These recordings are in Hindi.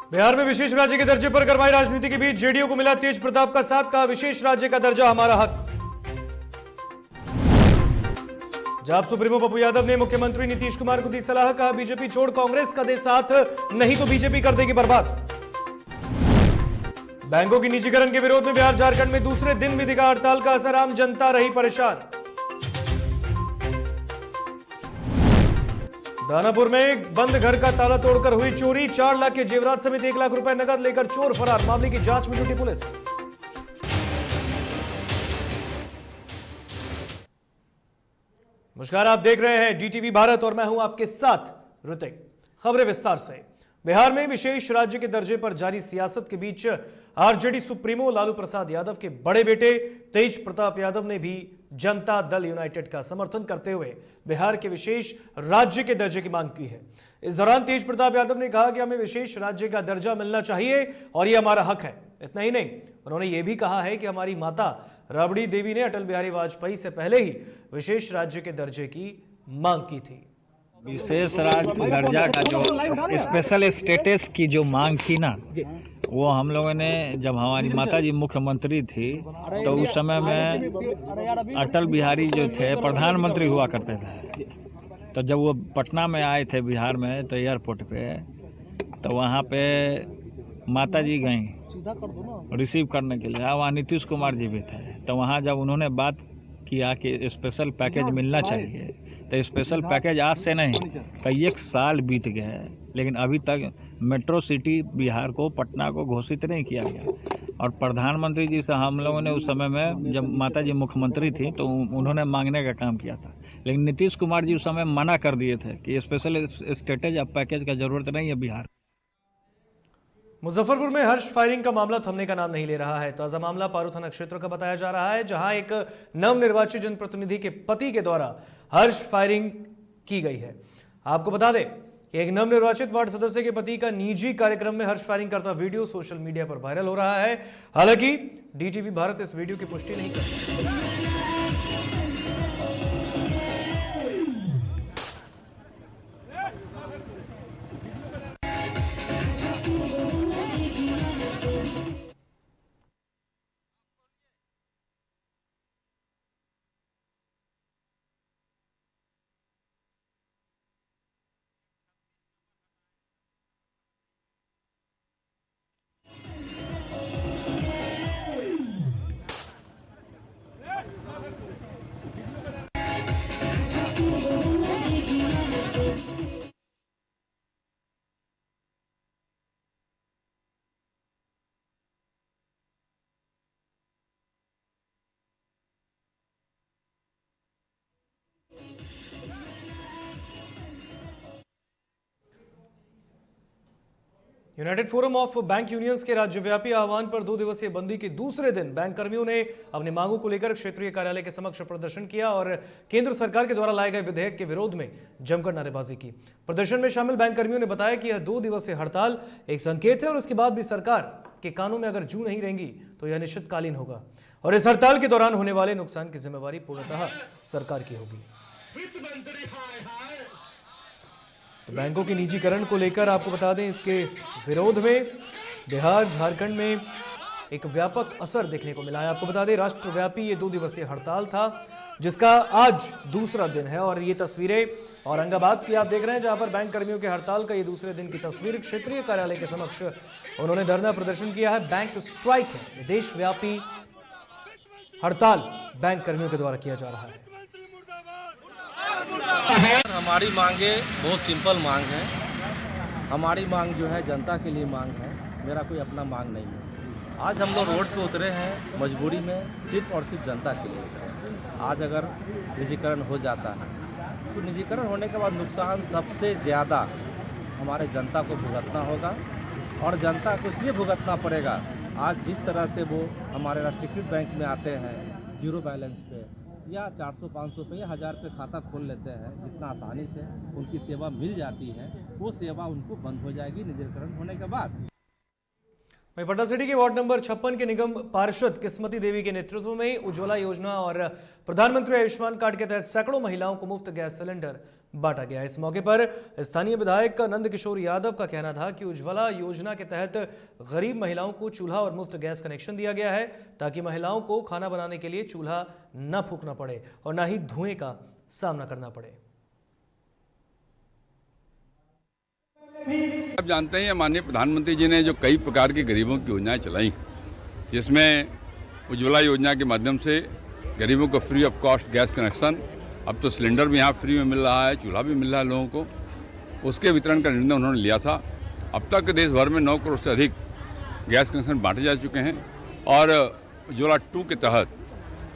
बिहार में विशेष राज्य के दर्जे पर करवाई राजनीति के बीच जेडीयू को मिला तेज प्रताप का साथ, कहा विशेष राज्य का दर्जा हमारा हक। जाप सुप्रीमो पप्पू यादव ने मुख्यमंत्री नीतीश कुमार को दी सलाह, कहा बीजेपी छोड़ कांग्रेस का दे साथ, नहीं तो बीजेपी कर देगी बर्बाद। बैंकों की निजीकरण के विरोध में बिहार झारखंड में दूसरे दिन भी दिखा हड़ताल का असर, आम जनता रही परेशान। दानापुर में बंद घर का ताला तोड़कर हुई चोरी, 4 लाख के जेवरात समेत 1 लाख रुपए नकद लेकर चोर फरार, मामले की जांच में जुटी पुलिस। नमस्कार, आप देख रहे हैं डीटीवी भारत और मैं हूं आपके साथ ऋतिक। खबरें विस्तार से। बिहार में विशेष राज्य के दर्जे पर जारी सियासत के बीच आरजेडी सुप्रीमो लालू प्रसाद यादव के बड़े बेटे तेज प्रताप यादव ने भी जनता दल यूनाइटेड का समर्थन करते हुए बिहार के विशेष राज्य के दर्जे की मांग की है। इस दौरान तेज प्रताप यादव ने कहा कि हमें विशेष राज्य का दर्जा मिलना चाहिए और यह हमारा हक है। इतना ही नहीं, उन्होंने यह भी कहा है कि हमारी माता राबड़ी देवी ने अटल बिहारी वाजपेयी से पहले ही विशेष राज्य के दर्जे की मांग की थी। विशेष राज्य दर्जा का जो स्पेशल स्टेटस की जो मांग थी ना, वो हम लोगों ने, जब हमारी माता जी मुख्यमंत्री थी तो उस समय में अटल बिहारी जो थे प्रधानमंत्री हुआ करते थे, तो जब वो पटना में आए थे बिहार में तो एयरपोर्ट पे, तो वहाँ पे माता जी गई रिसीव करने के लिए, वहाँ नीतीश कुमार जी भी थे, तो वहाँ जब उन्होंने बात किया कि स्पेशल पैकेज मिलना चाहिए, तो स्पेशल पैकेज आज से नहीं कई 1 साल बीत गया है, लेकिन अभी तक मेट्रो सिटी बिहार को, पटना को घोषित नहीं किया गया। और प्रधानमंत्री जी से हम लोगों ने उस समय में, जब माता जी मुख्यमंत्री थी तो उन्होंने मांगने का काम किया था, लेकिन नीतीश कुमार जी उस समय मना कर दिए थे कि स्पेशल स्टेटस या पैकेज का जरूरत नहीं है बिहार। मुजफ्फरपुर में हर्ष फायरिंग का मामला थमने का नाम नहीं ले रहा है। ताजा मामला पारू थाना क्षेत्र का बताया जा रहा है, जहां एक नवनिर्वाचित जनप्रतिनिधि के पति के द्वारा हर्ष फायरिंग की गई है। आपको बता दें कि एक नवनिर्वाचित वार्ड सदस्य के पति का निजी कार्यक्रम में हर्ष फायरिंग करता वीडियो सोशल मीडिया पर वायरल हो रहा है। हालांकि डीटीवी भारत इस वीडियो की पुष्टि नहीं करता। United forum of bank unions के राज्यव्यापी आह्वान पर 2 दिवसीय बंदी के दूसरे दिन बैंक कर्मियों ने अपनी मांगों को लेकर क्षेत्रीय कार्यालय के समक्ष प्रदर्शन किया और केंद्र सरकार के द्वारा लाए गए विधेयक के विरोध में जमकर नारेबाजी की। प्रदर्शन में शामिल बैंक कर्मियों ने बताया कि यह 2 दिवसीय हड़ताल एक संकेत है और उसके बाद भी सरकार के कानों में अगर जू नहीं रहेंगी तो यह निश्चितकालीन होगा और इस हड़ताल के दौरान होने वाले नुकसान की जिम्मेवारी पूर्णतः सरकार की होगी। तो बैंकों के निजीकरण को लेकर आपको बता दें, इसके विरोध में बिहार झारखंड में एक व्यापक असर देखने को मिला है। आपको बता दें, राष्ट्रव्यापी ये 2 दिवसीय हड़ताल था जिसका आज दूसरा दिन है और ये तस्वीरें औरंगाबाद की आप देख रहे हैं, जहां पर बैंक कर्मियों के हड़ताल का ये दूसरे दिन की तस्वीर। क्षेत्रीय कार्यालय के समक्ष उन्होंने धरना प्रदर्शन किया है। बैंक स्ट्राइक है, ये देशव्यापी हड़ताल बैंक कर्मियों के द्वारा किया जा रहा है। हमारी मांगे बहुत सिंपल मांग है। हमारी मांग जो है जनता के लिए मांग है, मेरा कोई अपना मांग नहीं है। आज हम लोग रोड पे उतरे हैं मजबूरी में, सिर्फ और सिर्फ जनता के लिए उतरे हैं। आज अगर निजीकरण हो जाता है तो निजीकरण होने के बाद नुकसान सबसे ज़्यादा हमारे जनता को भुगतना होगा और जनता को इसलिए भुगतना पड़ेगा। आज जिस तरह से वो हमारे राष्ट्रीयकृत बैंक में आते हैं जीरो बैलेंस पे या 400-500 पे या 1000 पे खाता खोल लेते हैं, जितना आसानी से उनकी सेवा मिल जाती है, वो सेवा उनको बंद हो जाएगी निजीकरण होने के बाद। वहीं पटना सिटी के वार्ड नंबर 56 के निगम पार्षद किस्मती देवी के नेतृत्व में उज्ज्वला योजना और प्रधानमंत्री आयुष्मान कार्ड के तहत सैकड़ों महिलाओं को मुफ्त गैस सिलेंडर बांटा गया। इस मौके पर स्थानीय विधायक नंद किशोर यादव का कहना था कि उज्ज्वला योजना के तहत गरीब महिलाओं को चूल्हा और मुफ्त गैस कनेक्शन दिया गया है ताकि महिलाओं को खाना बनाने के लिए चूल्हा न फूकना पड़े और न ही धुएं का सामना करना पड़े। आप जानते हैं माननीय प्रधानमंत्री जी ने जो कई प्रकार की गरीबों की योजनाएं चलाई, जिसमें उज्ज्वला योजना के माध्यम से गरीबों को free of cost gas connection, अब तो सिलेंडर भी यहाँ फ्री में मिल रहा है, चूल्हा भी मिल रहा है लोगों को, उसके वितरण का निर्णय उन्होंने लिया था। अब तक देश भर में 9 करोड़ से अधिक गैस कनेक्शन बांटे जा चुके हैं और उज्ज्वला 2 के तहत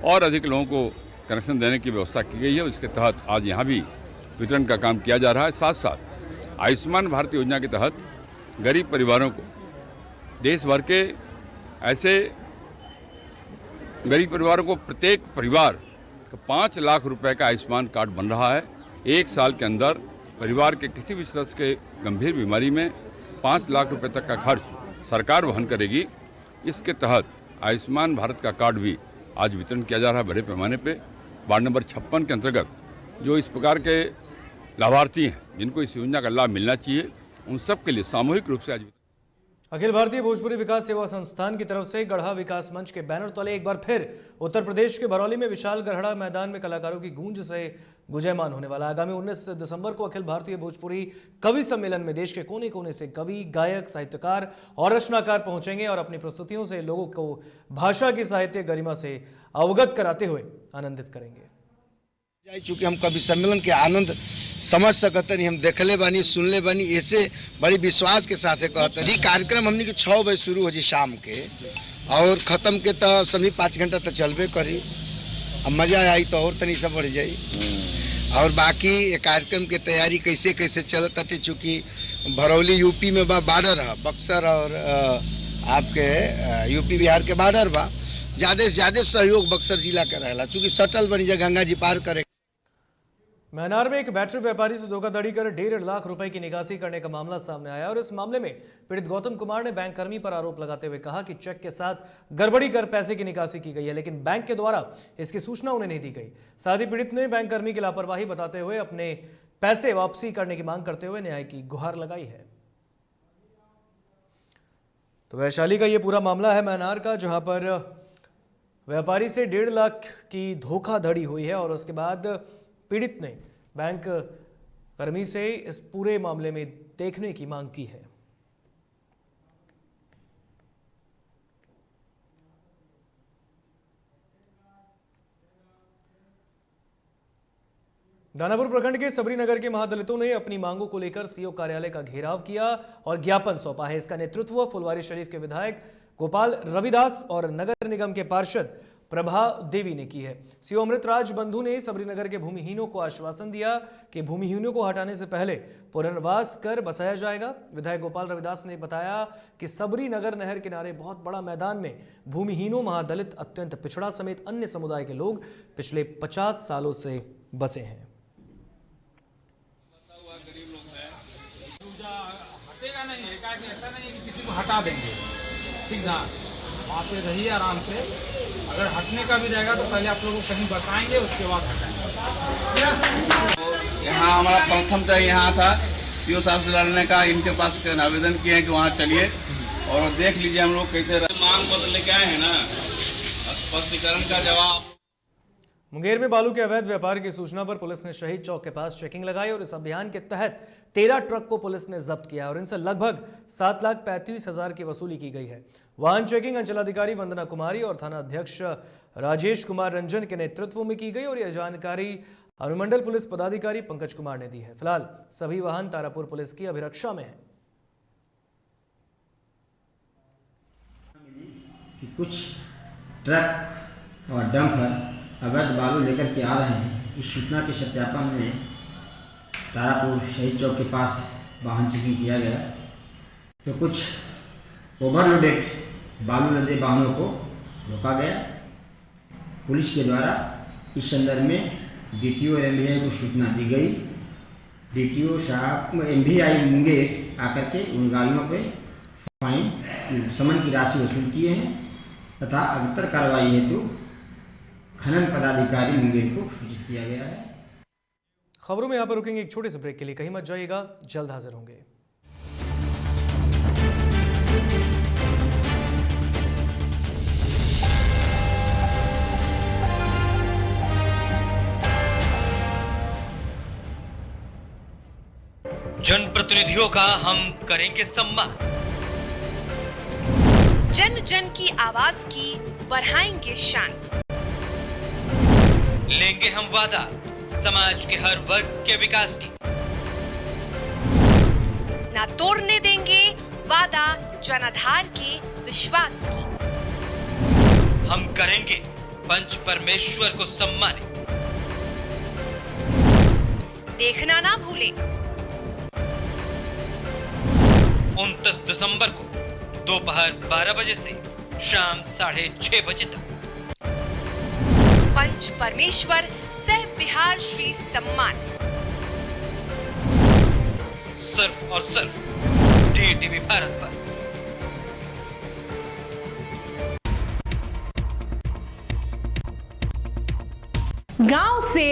और अधिक लोगों को कनेक्शन देने की व्यवस्था की गई है। इसके तहत आज यहाँ भी वितरण का काम किया जा रहा है। साथ साथ आयुष्मान भारत योजना के तहत गरीब परिवारों को, देश भर के ऐसे गरीब परिवारों को प्रत्येक परिवार 5 लाख रुपए का आयुष्मान कार्ड बन रहा है। 1 साल के अंदर परिवार के किसी भी सदस्य के गंभीर बीमारी में 5 लाख रुपए तक का खर्च सरकार वहन करेगी। इसके तहत आयुष्मान भारत का कार्ड भी आज वितरण किया जा रहा है बड़े पैमाने पे। वार्ड नंबर 56 के अंतर्गत जो इस प्रकार के लाभार्थी हैं जिनको इस योजना का लाभ मिलना चाहिए, उन सब के लिए सामूहिक रूप से आज अखिल भारतीय भोजपुरी विकास सेवा संस्थान की तरफ से गढ़ा विकास मंच के बैनर तले एक बार फिर उत्तर प्रदेश के बरौली में विशाल गढ़ा मैदान में कलाकारों की गूंज से गुंजायमान होने वाला। आगामी 19 दिसंबर को अखिल भारतीय भोजपुरी कवि सम्मेलन में देश के कोने कोने से कवि, गायक, साहित्यकार और रचनाकार पहुंचेंगे और अपनी प्रस्तुतियों से लोगों को भाषा की साहित्य गरिमा से अवगत कराते हुए आनंदित करेंगे। चूँकि हम कवि सम्मेलन के आनंद समझ सकते नहीं, हम देखले बानी, सुनले बानी, ऐसे बड़ी विश्वास के साथ कहते जी कार्यक्रम हमने के 6 बजे शुरू हो जी शाम के और ख़त्म के तो सभी 5 घंटा तो चलबे करी। अब मज़ा आई तो और तनी सब बढ़ जाई। और बाकी ये कार्यक्रम के तैयारी कैसे कैसे चलता थी, चूँकि भरौली यूपी में बॉर्डर है, बक्सर और आपके यूपी बिहार के बॉर्डर बा, ज़्यादा से ज़्यादा सहयोग बक्सर जिला के रहेला, चूँकि सटल बनी जा गंगा जी पार करे। मैनार में एक बैटरी व्यापारी से धोखाधड़ी कर 1.5 लाख रुपए की निकासी करने का मामला सामने आया और इस मामले में पीड़ित गौतम कुमार ने बैंक कर्मी पर आरोप लगाते हुए कहा कि चेक के साथ गड़बड़ी कर पैसे की निकासी की गई है, लेकिन बैंक के द्वारा इसकी सूचना उन्हें नहीं दी गई। साथ ही पीड़ित ने बैंक कर्मी की लापरवाही बताते हुए अपने पैसे वापसी करने की मांग करते हुए न्याय की गुहार लगाई है। तो वैशाली का ये पूरा मामला है मैनार का, जहां पर व्यापारी से 1.5 लाख की धोखाधड़ी हुई है और उसके बाद पीड़ित ने बैंक कर्मी से इस पूरे मामले में देखने की मांग की है। दानापुर प्रखंड के सबरी नगर के महादलितों ने अपनी मांगों को लेकर सीओ कार्यालय का घेराव किया और ज्ञापन सौंपा है। इसका नेतृत्व फुलवारी शरीफ के विधायक गोपाल रविदास और नगर निगम के पार्षद प्रभा देवी ने की है। सीओ अमृतराज बंधु ने सबरीनगर के भूमिहीनों को आश्वासन दिया कि भूमिहीनों को हटाने से पहले पुनर्वास कर बसाया जाएगा। विधायक गोपाल रविदास ने बताया कि सबरीनगर नहर किनारे बहुत बड़ा मैदान में भूमिहीनों, महादलित, अत्यंत पिछड़ा समेत अन्य समुदाय के लोग पिछले 50 सालों से बसे हैं। हटेगा नहीं है, ऐसा नहीं है कि किसी को हटा देंगे, ठीक ना, वहाँ पे रहिए आराम से। अगर हटने का भी रहेगा तो पहले आप लोगों को कहीं बसाएंगे, उसके बाद हटाएंगे। तो यहाँ हमारा प्रथम तो यहाँ था सीओ साहब से लड़ने का, इनके पास आवेदन किए हैं कि वहाँ चलिए और देख लीजिए हम लोग कैसे मांग पत्र लेके आए हैं ना, स्पष्टीकरण का जवाब। मुंगेर में बालू के अवैध व्यापार की सूचना पर पुलिस ने शहीद चौक के पास चेकिंग लगाई और इस अभियान के तहत 13 ट्रक को पुलिस ने जब्त किया और इनसे लगभग 7,35,000 की वसूली की गई है। वाहन चेकिंग अंचलाधिकारी वंदना कुमारी और थाना अध्यक्ष राजेश कुमार रंजन के नेतृत्व में की गई और यह जानकारी अनुमंडल पुलिस पदाधिकारी पंकज कुमार ने दी है। फिलहाल सभी वाहन तारापुर पुलिस की अभिरक्षा में है। कुछ ट्रक और डंपर अवैध बालू लेकर के आ रहे हैं। इस सूचना के सत्यापन में तारापुर शहीद चौक के पास वाहन चेकिंग किया गया तो कुछ ओवरलोडेड बालू लदे वाहनों को रोका गया। पुलिस के द्वारा इस संदर्भ में डीटीओ और एमवीआई को सूचना दी गई। डीटीओ साहब एमवीआई मुंगेर आकर के उन गाड़ियों पे फाइन समन की राशि वसूल किए हैं तथा अग्रतर कार्रवाई हेतु खनन पदाधिकारी मुंगेर को सूचित किया गया है। खबरों में यहाँ पर रुकेंगे एक छोटे से ब्रेक के लिए, कहीं मत जाइएगा, जल्द हाजिर होंगे। जनप्रतिनिधियों का हम करेंगे सम्मान, जन जन की आवाज की बढ़ाएंगे शान, लेंगे हम वादा समाज के हर वर्ग के विकास की, ना तोड़ने देंगे वादा जनाधार के विश्वास की, हम करेंगे पंच परमेश्वर को सम्मानित, देखना ना भूलें 29 दिसंबर को दोपहर 12 बजे से शाम 6:30 बजे तक पंच परमेश्वर सह बिहार श्री सम्मान, सिर्फ और सिर्फ DTV भारत पर। गांव से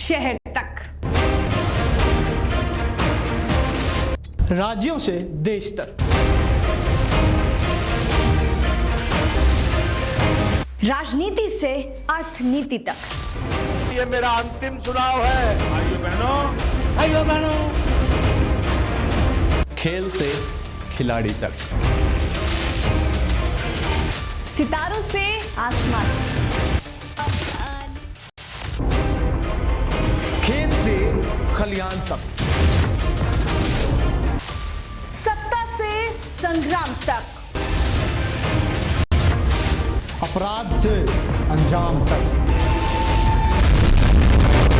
शहर तक, राज्यों से देश तक, राजनीति से अर्थनीति तक, ये मेरा अंतिम चुनाव है। भाइयों बहनों, खेल से खिलाड़ी तक, सितारों से आसमान, खेत से खलियान तक, सत्ता से संग्राम तक, अपराध से अंजाम तक,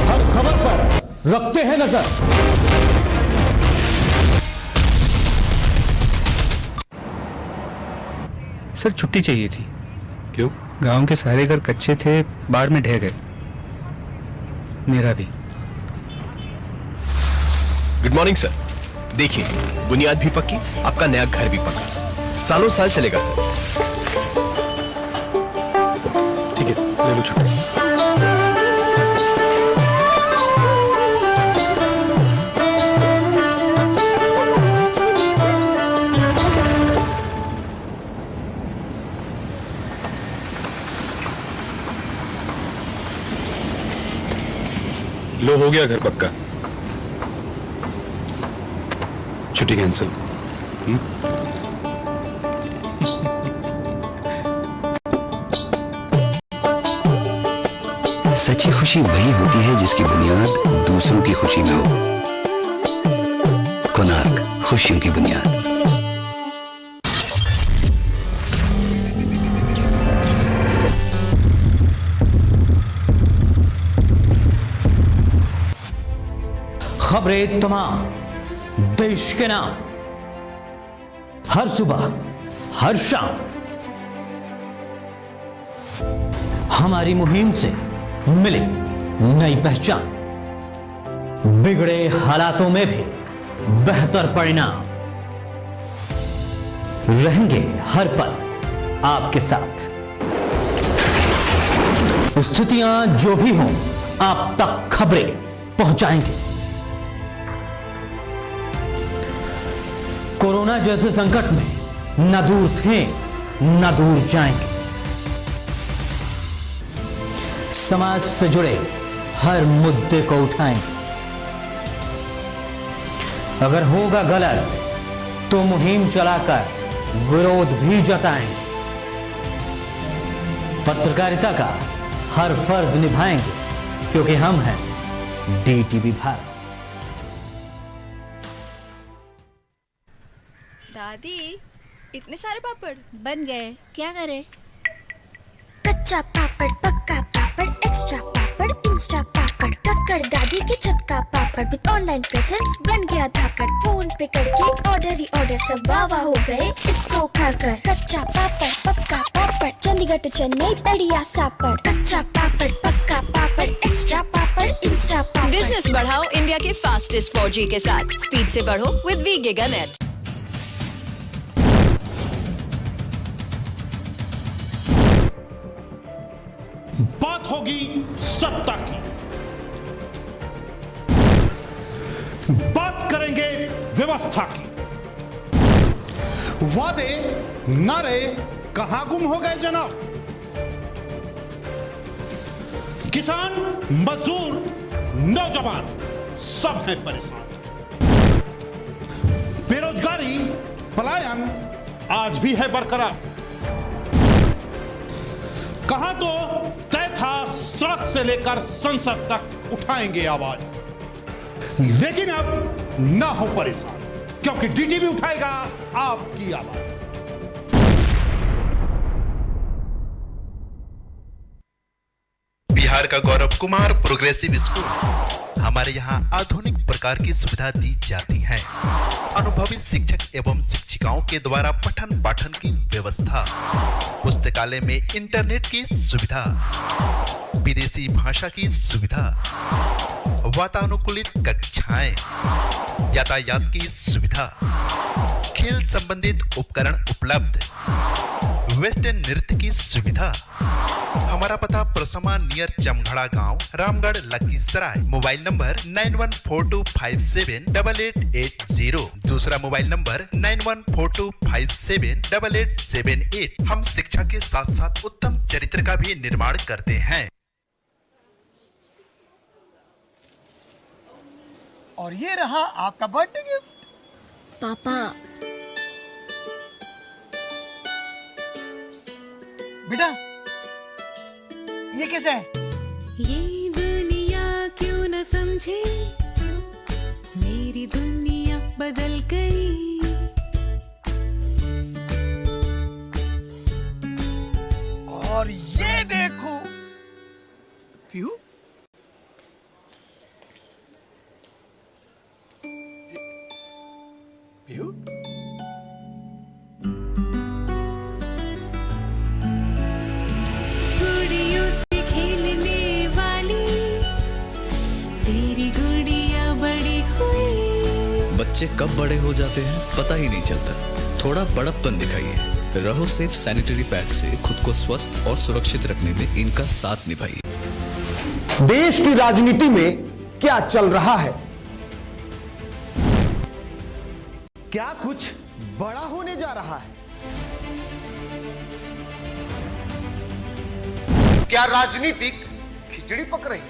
हर खबर पर रखते हैं नजर। सर छुट्टी चाहिए थी। क्यों? गांव के सारे घर कच्चे थे, बाढ़ में ढह गए, मेरा भी। Good morning sir. देखिए, बुनियाद भी पक्की, आपका नया घर भी पक्का, सालों साल चलेगा सर। ठीक है, ले लो छुट्टी। लो, हो गया घर पक्का, छुट्टी कैंसिल। सच्ची खुशी वही होती है जिसकी बुनियाद दूसरों की खुशी में हो। कोणार्क, खुशियों की बुनियाद। खबरें तमाम देश के नाम, हर सुबह हर शाम हमारी मुहिम से मिले नई पहचान, बिगड़े हालातों में भी बेहतर परिणाम, रहेंगे हर पल आपके साथ। स्थितियां जो भी हों, आप तक खबरें पहुंचाएंगे। कोरोना जैसे संकट में न दूर थे न दूर जाएंगे। समाज से जुड़े हर मुद्दे को उठाएंगे। अगर होगा गलत तो मुहिम चलाकर विरोध भी जताएंगे। पत्रकारिता का हर फर्ज निभाएंगे, क्योंकि हम हैं DTV भारत। दादी, इतने सारे पापड़ बन गए, क्या करे? कच्चा पापड़, पक्का पापड़, एक्स्ट्रा पापड़, इंस्टा पापड़, कक्कड़ दादी के छत का पापड़ विद ऑनलाइन प्रेजेंस बन गया धाकड़। फोन पे करके ऑर्डर ही ऑर्डर, सब वाह हो गए इसको खाकर। कच्चा पापड़, पक्का पापड़, चंडीगढ़ टू चेन्नई बढ़िया सापड़। कच्चा पापड़, पक्का पापड़, एक्स्ट्रा पापड़, इंस्टा पापड़। बिजनेस बढ़ाओ इंडिया के फास्टेस्ट 4G के साथ। स्पीड से बढ़ो विद वी गिगा नेट। होगी सत्ता की, बात करेंगे व्यवस्था की। वादे नारे कहां गुम हो गए जनाब? किसान, मजदूर, नौजवान सब हैं परेशान। बेरोजगारी, पलायन आज भी है बरकरार। कहां तो तय था सड़क से लेकर संसद तक उठाएंगे आवाज, लेकिन अब ना हो परेशान, क्योंकि डीटीवी उठाएगा आपकी आवाज। बिहार का गौरव कुमार प्रोग्रेसिव स्कूल। हमारे यहाँ आधुनिक प्रकार की सुविधा दी जाती है। अनुभवी शिक्षक एवं शिक्षिकाओं के द्वारा पठन पाठन की व्यवस्था, पुस्तकालय में इंटरनेट की सुविधा, विदेशी भाषा की सुविधा, वातानुकूलित कक्षाएं, यातायात की सुविधा, खेल संबंधित उपकरण उपलब्ध, वेस्टर्न नृत्य की सुविधा। हमारा पता प्रसमा नियर चमघड़ा गांव, रामगढ़, लखीसराय। Mobile number 9142578880। दूसरा मोबाइल नंबर 9142578878। हम शिक्षा के साथ साथ उत्तम चरित्र का भी निर्माण करते हैं। और ये रहा आपका बर्थडे गिफ्ट। पापा, बेटा ये कैसा है? ये दुनिया क्यों न समझे, मेरी दुनिया बदल गई। और ये देखो पीहू, पीहू गुड़ियों से खेलने वाली तेरी गुड़िया बड़ी हुई। बच्चे कब बड़े हो जाते हैं पता ही नहीं चलता। थोड़ा बड़प्पन दिखाइए। रहो सेफ सैनिटरी पैड से खुद को स्वस्थ और सुरक्षित रखने में इनका साथ निभाइए। देश की राजनीति में क्या चल रहा है? क्या कुछ बड़ा होने जा रहा है? क्या राजनीतिक खिचड़ी पक रही?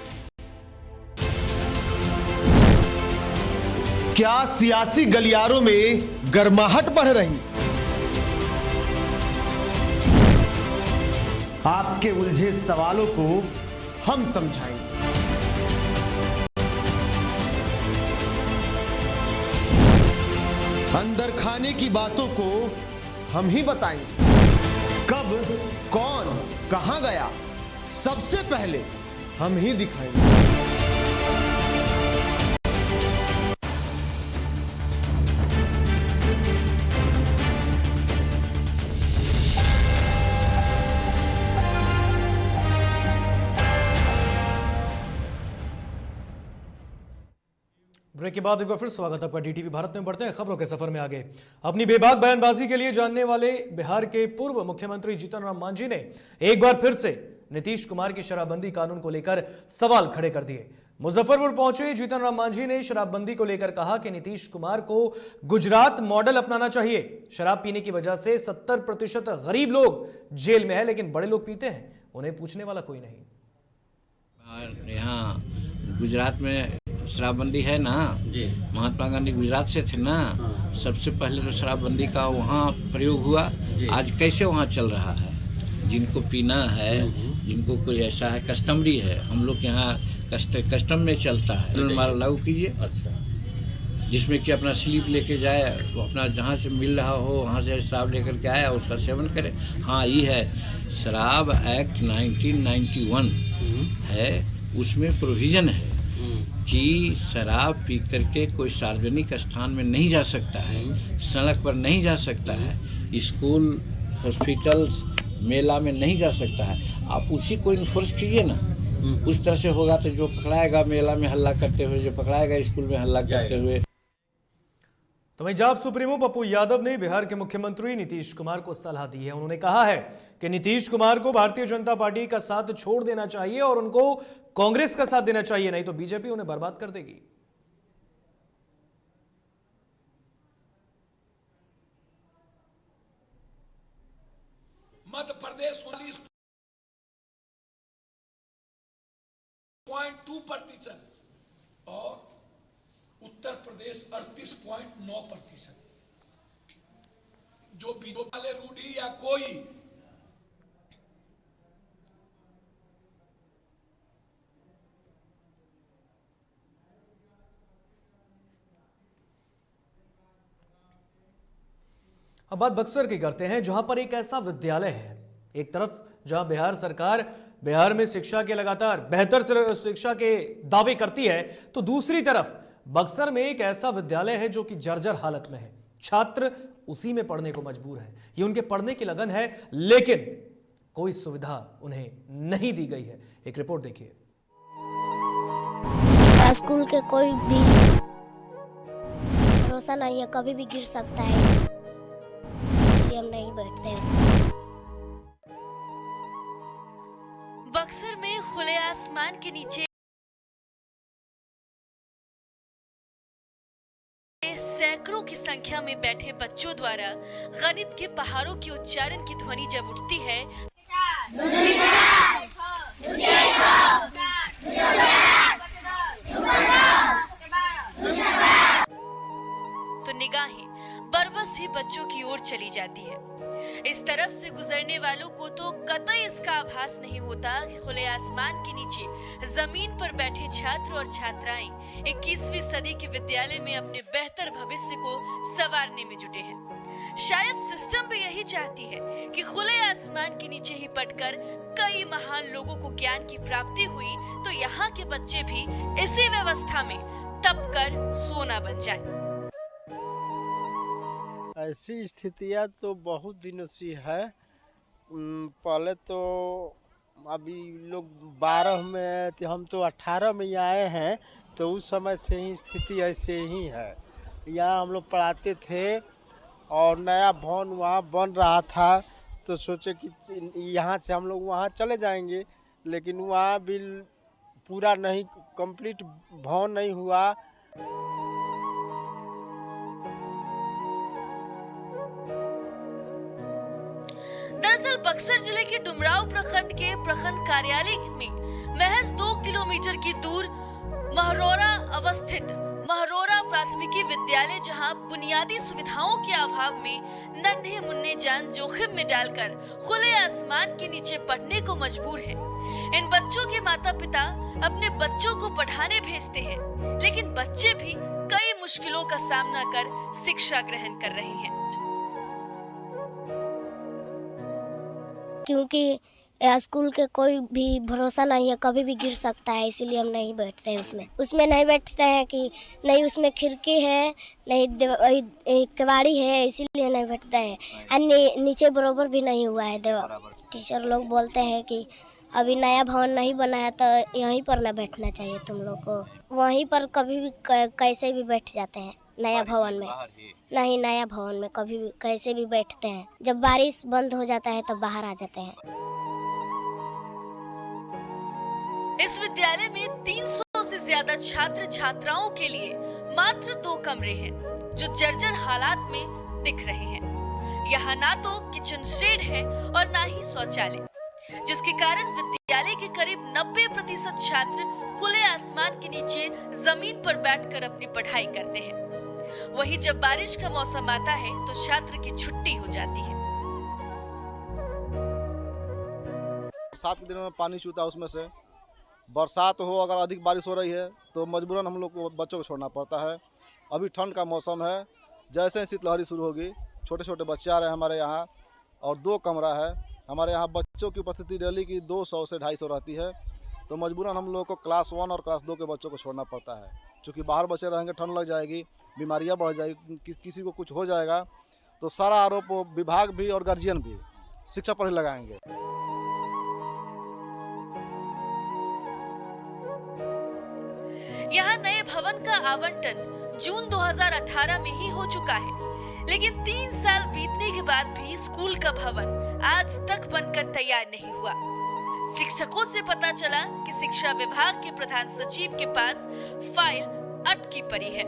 क्या सियासी गलियारों में गर्माहट बढ़ रही? आपके उलझे सवालों को हम समझाएंगे। अंदर खाने की बातों को हम ही बताएंगे। कब, कौन, कहां गया, सबसे पहले हम ही दिखाएंगे। ब्रेक के बाद एक बार फिर स्वागत आपका डीटीवी भारत में। बढ़ते हैं खबरों के सफर में आगे। अपनी बेबाक बयानबाजी के लिए जानने वाले बिहार के पूर्व मुख्यमंत्री जीतन राम मांझी ने एक बार फिर से नीतीश कुमार की शराबबंदी कानून को लेकर सवाल खड़े कर दिए। मुजफ्फरपुर पहुंचे जीतन राम मांझी ने शराबबंदी को लेकर कहा कि नीतीश कुमार को गुजरात मॉडल अपनाना चाहिए। शराब पीने की वजह से 70% गरीब लोग जेल में है, लेकिन बड़े लोग पीते हैं, उन्हें पूछने वाला कोई नहीं। यहाँ गुजरात में शराबबंदी है ना जी। महात्मा गांधी गुजरात से थे ना। सबसे पहले तो शराबबंदी का वहाँ प्रयोग हुआ। आज कैसे वहाँ चल रहा है? जिनको पीना है, जिनको कोई ऐसा है कस्टमरी है, हम लोग यहाँ कस्टम में चलता है। माल लागू कीजिए, अच्छा, जिसमें कि अपना स्लिप लेके जाए, अपना जहाँ से मिल रहा हो वहाँ से शराब लेकर के आया, उसका सेवन करे। हाँ, ये है शराब एक्ट 1991 है, उसमें प्रोविज़न है कि शराब पी करके कोई सार्वजनिक स्थान में नहीं जा सकता है, सड़क पर नहीं जा सकता है, स्कूल, हॉस्पिटल्स, मेला में नहीं जा सकता है। आप उसी को इन्फोर्स कीजिए ना। उस तरह से होगा तो जो पकड़ाएगा मेला में हल्ला करते हुए, जो पकड़ाएगा स्कूल में हल्ला करते हुए। तो पंजाब सुप्रीमो पप्पू यादव ने बिहार के मुख्यमंत्री नीतीश कुमार को सलाह दी है। उन्होंने कहा है कि नीतीश कुमार को भारतीय जनता पार्टी का साथ छोड़ देना चाहिए और उनको कांग्रेस का साथ देना चाहिए, नहीं तो बीजेपी उन्हें बर्बाद कर देगी। मध्य प्रदेश 19.2% और उत्तर प्रदेश 38.9%। जो बीजेपी वाले रूढ़ी या कोई अब बात बक्सर की करते हैं, जहां पर एक ऐसा विद्यालय है, एक तरफ जहां बिहार सरकार बिहार में शिक्षा के लगातार बेहतर शिक्षा के दावे करती है, तो दूसरी तरफ बक्सर में एक ऐसा विद्यालय है जो कि जर्जर हालत में है। छात्र उसी में पढ़ने को मजबूर हैं। ये उनके पढ़ने की लगन है, लेकिन कोई सुविधा उन्हें नहीं दी गई है। एक रिपोर्ट देखिए। स्कूल के कोई भी भरोसा नहीं है, कभी भी गिर सकता है, इसलिए हम नहीं बैठते हैं उसमें। बक्सर में खुले आसमान के नीचे सैकड़ों की संख्या में बैठे बच्चों द्वारा गणित के पहाड़ों के उच्चारण की ध्वनि जब उठती है तो निगाहें बरबस ही बच्चों की ओर चली जाती है। इस तरफ से गुजरने वालों को तो कतई इसका आभास नहीं होता कि खुले आसमान के नीचे जमीन पर बैठे छात्र और छात्राएं 21वीं सदी के विद्यालय में अपने बेहतर भविष्य को संवारने में जुटे हैं। शायद सिस्टम भी यही चाहती है कि खुले आसमान के नीचे ही पढ़कर कई महान लोगों को ज्ञान की प्राप्ति हुई, तो यहाँ के बच्चे भी इसी व्यवस्था में तपकर सोना बन जाए। ऐसी स्थितियाँ तो बहुत दिनों से है। पहले तो अभी लोग 12 में, हम तो 18 में आए हैं, तो उस समय से ही स्थिति ऐसे ही है। यहाँ हम लोग पढ़ाते थे और नया भवन वहाँ बन रहा था, तो सोचे कि यहाँ से हम लोग वहाँ चले जाएंगे, लेकिन वहाँ भी पूरा नहीं, कंप्लीट भवन नहीं हुआ। दरअसल बक्सर जिले के डुमराव प्रखंड के प्रखंड कार्यालय में महज 2 किलोमीटर की दूर महरौरा अवस्थित महरौरा प्राथमिकी विद्यालय, जहां बुनियादी सुविधाओं के अभाव में नन्हे मुन्ने जान जोखिम में डालकर खुले आसमान के नीचे पढ़ने को मजबूर हैं। इन बच्चों के माता पिता अपने बच्चों को पढ़ाने भेजते हैं, लेकिन बच्चे भी कई मुश्किलों का सामना कर शिक्षा ग्रहण कर रहे हैं। क्योंकि स्कूल के कोई भी भरोसा नहीं है, कभी भी गिर सकता है, इसीलिए हम नहीं बैठते हैं उसमें नहीं बैठते हैं कि नहीं उसमें खिड़की है, नहीं केवाड़ी है, इसीलिए नहीं बैठते हैं। और नीचे बराबर भी नहीं हुआ है टीचर लोग बोलते हैं कि अभी नया भवन नहीं बना है, तो यहीं पर ना बैठना चाहिए तुम लोग को। वहीं पर कभी भी कैसे भी बैठ जाते हैं नया भवन में, नहीं नया भवन में कभी भी कैसे भी बैठते हैं। जब बारिश बंद हो जाता है तो बाहर आ जाते हैं। इस विद्यालय में 300 से ज्यादा छात्र छात्राओं के लिए मात्र 2 कमरे हैं, जो जर्जर हालात में दिख रहे हैं। यहाँ ना तो किचन शेड है और ना ही शौचालय, जिसके कारण विद्यालय के करीब 90% छात्र खुले आसमान के नीचे जमीन पर बैठकर अपनी पढ़ाई करते हैं। वहीं जब बारिश का मौसम आता है तो छात्र की छुट्टी हो जाती है। बरसात के दिनों में पानी चूता, उसमें से बरसात हो, अगर अधिक बारिश हो रही है तो मजबूरन हम लोग को बच्चों को छोड़ना पड़ता है। अभी ठंड का मौसम है, जैसे ही शीतलहरी शुरू होगी, छोटे छोटे बच्चे आ रहे हैं हमारे यहाँ, और 2 कमरा है। हमारे यहाँ बच्चों की उपस्थिति डेली की 200 से 250 रहती है, तो मजबूरन हम लोग को क्लास 1 और क्लास 2 के बच्चों को छोड़ना पड़ता है। क्योंकि बाहर बच्चे रहेंगे, ठंड लग जाएगी, बीमारियां बढ़ जाएगी, किसी को कुछ हो जाएगा, तो सारा आरोप विभाग भी और गार्जियन भी शिक्षा पर ही लगाएंगे। यहाँ नए भवन का आवंटन जून 2018 में ही हो चुका है, लेकिन 3 साल बीतने के बाद भी स्कूल का भवन आज तक बनकर तैयार नहीं हुआ। शिक्षकों से पता चला कि शिक्षा विभाग के प्रधान सचिव के पास फाइल अटकी पड़ी है।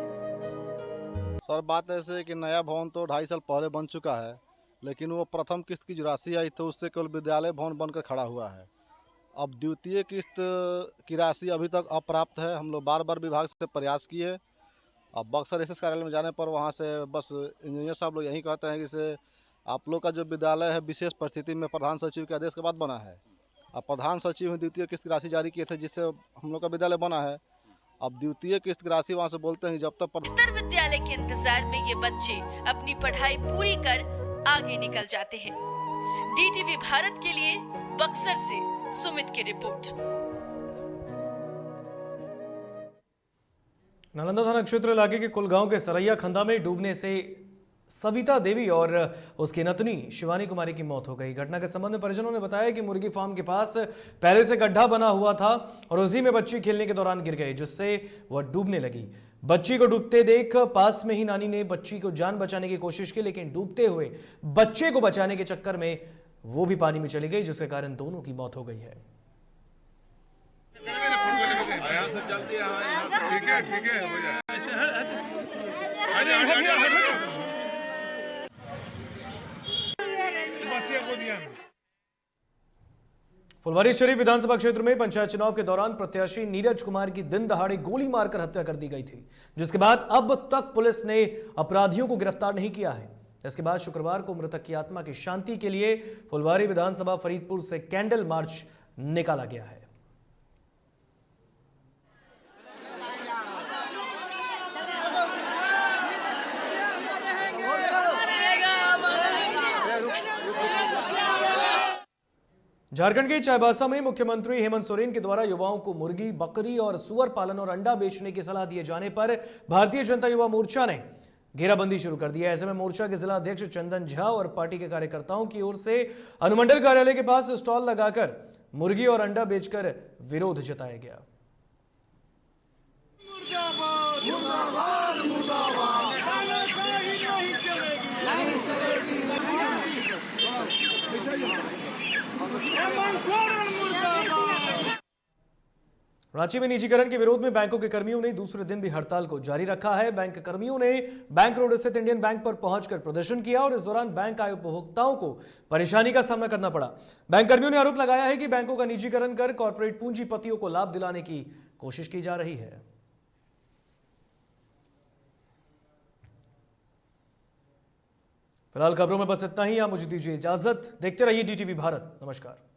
सर बात ऐसे है कि नया भवन तो 2.5 साल पहले बन चुका है, लेकिन वो प्रथम किस्त की जो राशि आई तो उससे केवल विद्यालय भवन बनकर खड़ा हुआ है। अब द्वितीय किस्त की राशि अभी तक अप्राप्त है। हम लोग बार बार विभाग से प्रयास किए। अब बक्सर एसएस कार्यालय में जाने पर वहाँ से बस इंजीनियर साहब लोग यही कहते हैं कि से आप लोग का जो विद्यालय है विशेष परिस्थिति में प्रधान सचिव के आदेश के बाद बना है। अब प्रधान सचिव ने द्वितीय किस्त की राशि जारी किए थे जिससे हम लोग का विद्यालय बना है। अब द्वितीय किस्त की राशि वहाँ से बोलते हैं जब तक उत्तर विद्यालय के इंतजार में ये बच्चे अपनी पढ़ाई पूरी कर आगे निकल जाते हैं। डीटीवी भारत के लिए बक्सर से सुमित की रिपोर्ट। नालंदा थाना क्षेत्र इलाके के कुलगांव के सरैया खंदा में डूबने से सविता देवी और उसकी नतनी शिवानी कुमारी की मौत हो गई। घटना के संबंध में परिजनों ने बताया कि मुर्गी फार्म के पास पहले से गड्ढा बना हुआ था और उसी में बच्ची खेलने के दौरान गिर गई, जिससे वह डूबने लगी। बच्ची को डूबते देख पास में ही नानी ने बच्ची को जान बचाने की कोशिश की, लेकिन डूबते हुए बच्चे को बचाने के चक्कर में वो भी पानी में चली गई, जिसके कारण दोनों की मौत हो गई है। फुलवारीशरीफ विधानसभा क्षेत्र में पंचायत चुनाव के दौरान प्रत्याशी नीरज कुमार की दिन दहाड़े गोली मारकर हत्या कर दी गई थी, जिसके बाद अब तक पुलिस ने अपराधियों को गिरफ्तार नहीं किया है। इसके बाद शुक्रवार को मृतक की आत्मा की शांति के लिए फुलवारी विधानसभा फरीदपुर से कैंडल मार्च निकाला गया है। झारखंड के चाईबासा में मुख्यमंत्री हेमंत सोरेन के द्वारा युवाओं को मुर्गी, बकरी और सुअर पालन और अंडा बेचने की सलाह दिए जाने पर भारतीय जनता युवा मोर्चा ने घेराबंदी शुरू कर दी है। ऐसे में मोर्चा के जिला अध्यक्ष चंदन झा और पार्टी के कार्यकर्ताओं की ओर से अनुमंडल कार्यालय के पास स्टॉल लगाकर मुर्गी और अंडा बेचकर विरोध जताया गया। रांची में निजीकरण के विरोध में बैंकों के कर्मियों ने दूसरे दिन भी हड़ताल को जारी रखा है। बैंक कर्मियों ने बैंक रोड स्थित इंडियन बैंक पर पहुंचकर प्रदर्शन किया और इस दौरान बैंक आए उपभोक्ताओं को परेशानी का सामना करना पड़ा। बैंक कर्मियों ने आरोप लगाया है कि बैंकों का निजीकरण कर कॉर्पोरेट पूंजीपतियों को लाभ दिलाने की कोशिश की जा रही है। फिलहाल खबरों में बस इतना ही। आप मुझे दीजिए इजाजत। देखते रहिए डीटीवी भारत। नमस्कार।